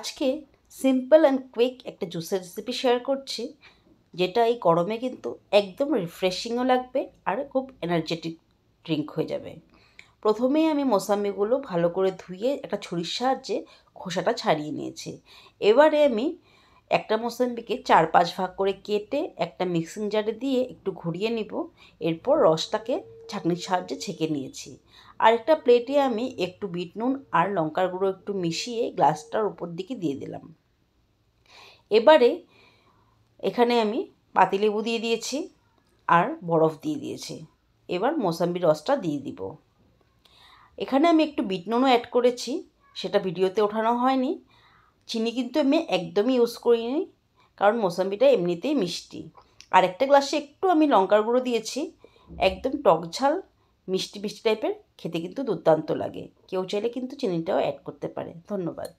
আজকে simple and quick একটা জুসের রেসিপি শেয়ার করছি, যেটা এই গরমে কিন্তু একদম রিফ্রেশিংও লাগবে আর খুব এনার্জেটিক ড্রিঙ্ক হয়ে যাবে। প্রথমেই আমি মোসাম্বিগুলো ভালো করে ধুয়ে একটা ছুরির সাহায্যে খোসাটা ছাড়িয়ে নিয়েছি। এবারে আমি একটা মোসাম্বিকে 4-5 ভাগ করে কেটে একটা মিক্সিং জারে দিয়ে একটু ঘুরিয়ে নিব। এরপর রসটাকে ছাঁকনির সাহায্যে ছেঁকে নিয়েছি। আর একটা প্লেটে আমি একটু বিট নুন আর লঙ্কার গুঁড়ো একটু মিশিয়ে গ্লাসটার উপর দিকে দিয়ে দিলাম। এবারে এখানে আমি পাতিলেবু দিয়ে দিয়েছি আর বরফ দিয়ে দিয়েছি। এবার মোসাম্বির রসটা দিয়ে দিব। এখানে আমি একটু বিট নুনও অ্যাড করেছি, সেটা ভিডিওতে ওঠানো হয়নি। চিনি কিন্তু আমি একদমই ইউজ করিনি, কারণ মোসাম্বিটা এমনিতেই মিষ্টি। আর একটা গ্লাসে একটু আমি লঙ্কার গুঁড়ো দিয়েছি। একদম টক ঝাল মিষ্টি মিষ্টি টাইপের, খেতে কিন্তু দুর্দান্ত লাগে। কেউ চাইলে কিন্তু চিনিটাও অ্যাড করতে পারে। ধন্যবাদ।